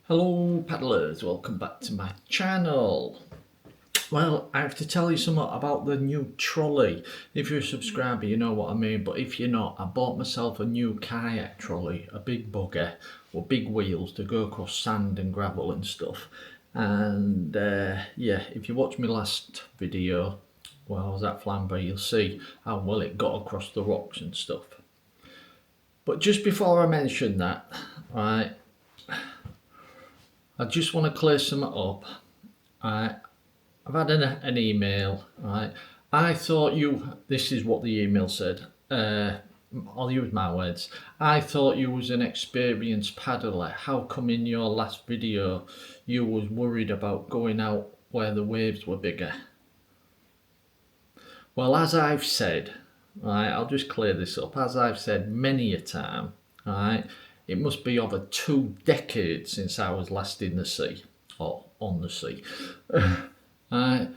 Hello paddlers, welcome back to my channel. Well, I have to tell you something about the new trolley. If you're a subscriber you know what I mean, but if you're not, I bought myself a new kayak trolley, a big bugger with big wheels to go across sand and gravel and stuff. And yeah, if you watch my last video where I was at Flamborough, you'll see how well it got across the rocks and stuff. But just before I mention that, right, I just want to clear something up. I've had an email, right? I thought this is what the email said. I'll use my words. I thought you was an experienced paddler. How come in your last video you was worried about going out where the waves were bigger? Well, as I've said, right, I'll just clear this up. As I've said many a time, right, it must be over 2 decades since I was last in the sea, or on the sea. And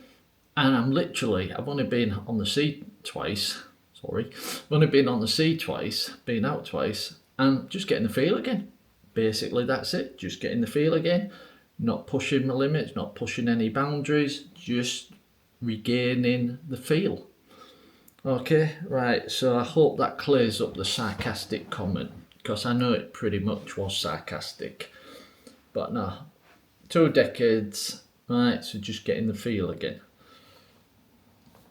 I've only been on the sea twice, I've only been on the sea twice, been out twice, and just getting the feel again. Basically, that's it, just getting the feel again. Not pushing my limits, not pushing any boundaries, just regaining the feel. Okay, right, so I hope that clears up the sarcastic comment, because I know it pretty much was sarcastic. But no, 2 decades, right, so just getting the feel again.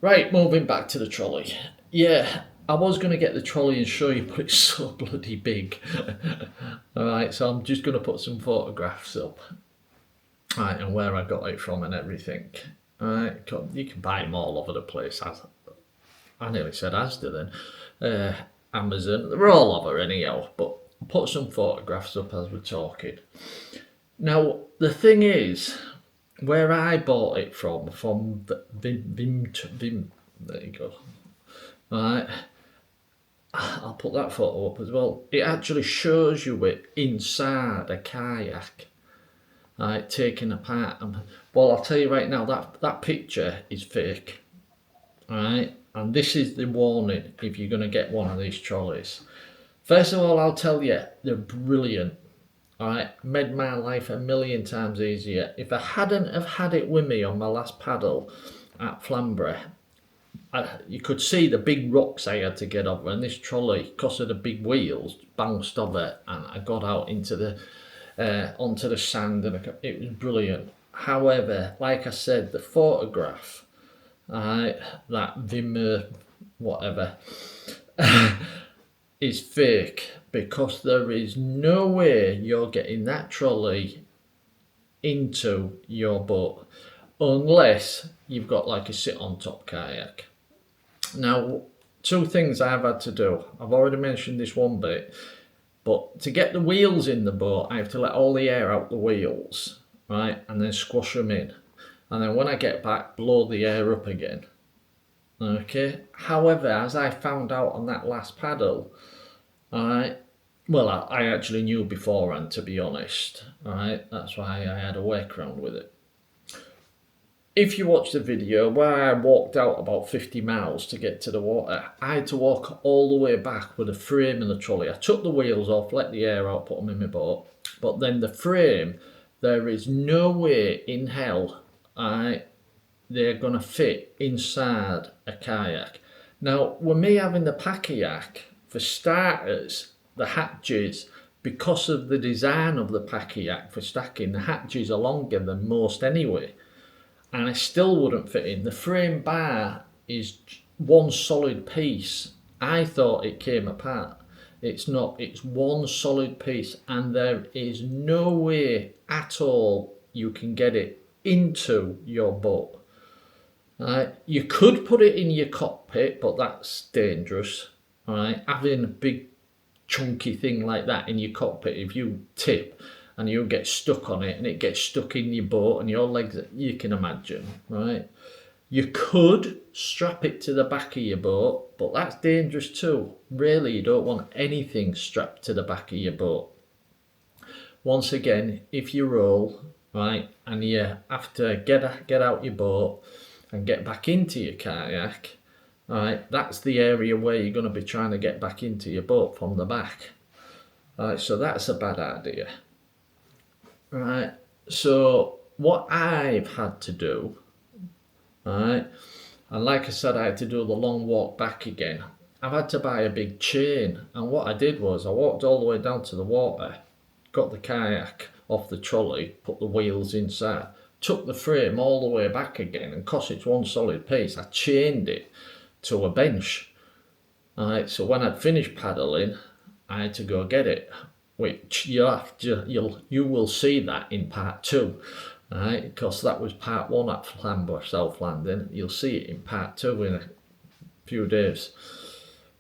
Right, moving back to the trolley. Yeah, I was going to get the trolley and show you, but it's so bloody big. Alright, so I'm just going to put some photographs up. Right, and where I got it from and everything. Alright, you can buy them all over the place. I nearly said Asda then. Amazon, they're all over anyhow, but I'll put some photographs up as we're talking. Now, the thing is, where I bought it from Vim, there you go. Right, I'll put that photo up as well. It actually shows you it inside a kayak, right, taken apart. Well, I'll tell you right now, that picture is fake, right, and this is the warning if you're going to get one of these trolleys. First of all, I'll tell you, they're brilliant. Alright, made my life a million times easier. If I hadn't have had it with me on my last paddle at Flamborough, you could see the big rocks I had to get over, and this trolley, because of the big wheels, bounced over, and I got out into the onto the sand, and it was brilliant. However, like I said, the photograph, that Vim whatever, is fake, because there is no way you're getting that trolley into your boat unless you've got like a sit on top kayak. Now, 2 things I've had to do. I've already mentioned this one bit, but to get the wheels in the boat, I have to let all the air out the wheels, right, and then squash them in, and then when I get back, blow the air up again. Okay, however, as I found out on that last paddle, well, I actually knew beforehand, to be honest, right, that's why I had a workaround with it. If you watch the video where I walked out about 50 miles to get to the water, I had to walk all the way back with the frame in the trolley. I took the wheels off, let the air out, put them in my boat, but then the frame, there is no way in hell, they're going to fit inside a kayak. Now, with me having the kayak, for starters, the hatches, because of the design of the kayak for stacking, the hatches are longer than most anyway, and it still wouldn't fit in. The frame bar is one solid piece. I thought it came apart. It's not, it's one solid piece, and there is no way at all you can get it into your boat. You could put it in your cockpit, but that's dangerous. Right, having a big chunky thing like that in your cockpit, if you tip and you get stuck on it and it gets stuck in your boat and your legs, you can imagine, right? You could strap it to the back of your boat, but that's dangerous too. Really, you don't want anything strapped to the back of your boat. Once again, if you roll, right, and you have to get out your boat and get back into your kayak, right, that's the area where you're going to be trying to get back into your boat from the back. Right, so that's a bad idea. right? So what I've had to do, right, and like I said, I had to do the long walk back again. I've had to buy a big chain, and what I did was I walked all the way down to the water, got the kayak off the trolley, put the wheels inside, took the frame all the way back again, and 'cause it's one solid piece, I chained it to a bench. Alright, so when I'd finished paddling, I had to go get it, which you will see that in part two. Alright, because that was part one at Flamborough South Landing. You'll see it in part two in a few days.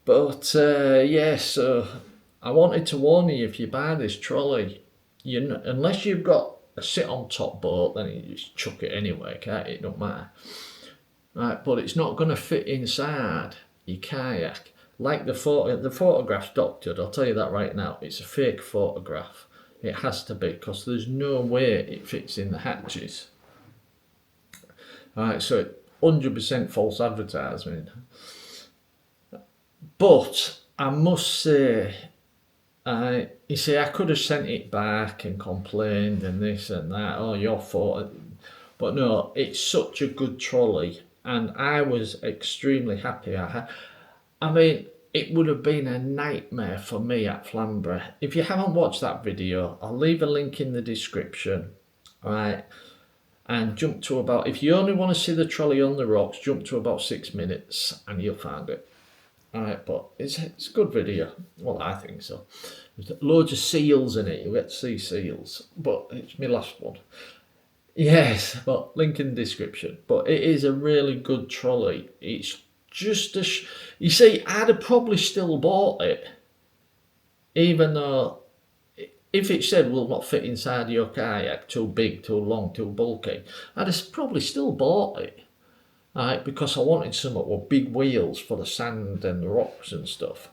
But yeah, so I wanted to warn you, if you buy this trolley, unless you've got a sit on top boat, then you just chuck it anyway, can't it? It don't matter. Right, but it's not going to fit inside your kayak. Like the photograph's doctored, I'll tell you that right now. It's a fake photograph. It has to be, because there's no way it fits in the hatches. Alright, so 100% false advertising. But I must say, you see, I could have sent it back and complained and this and that. Oh, your fault. But no, it's such a good trolley, and I was extremely happy. I mean, it would have been a nightmare for me at Flamborough. If you haven't watched that video, I'll leave a link in the description. Alright, and jump to about, if you only want to see the trolley on the rocks, jump to about 6 minutes and you'll find it. Alright, but it's a good video. Well, I think so. There's loads of seals in it. You get to see seals, but it's my last one. Yes, but link in the description. But it is a really good trolley. It's just you see, I'd have probably still bought it, even though if it said will not fit inside your kayak, too big, too long, too bulky, I'd have probably still bought it. Right, because I wanted something with big wheels for the sand and the rocks and stuff.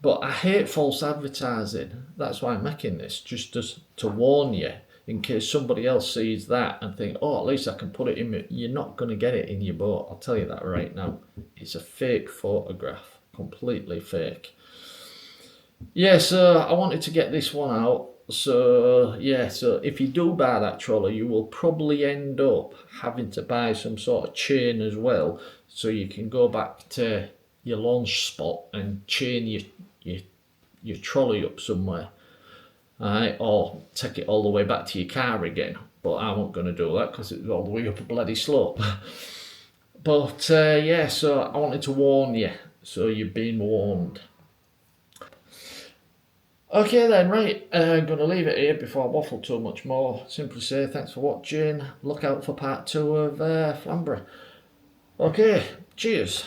But I hate false advertising. That's why I'm making this, just to warn you, in case somebody else sees that and think, oh, at least I can put it in. You're not going to get it in your boat. I'll tell you that right now. It's a fake photograph, completely fake. Yeah, so I wanted to get this one out. So yeah, so if you do buy that trolley, you will probably end up having to buy some sort of chain as well, so you can go back to your launch spot and chain your trolley up somewhere. Alright, or take it all the way back to your car again. But I wasn't going to do that because it was all the way up a bloody slope. But yeah, so I wanted to warn you, so you've been warned. Okay then, right, I'm going to leave it here before I waffle too much more. Simply say thanks for watching. Look out for part 2 of Flamborough. Okay, cheers.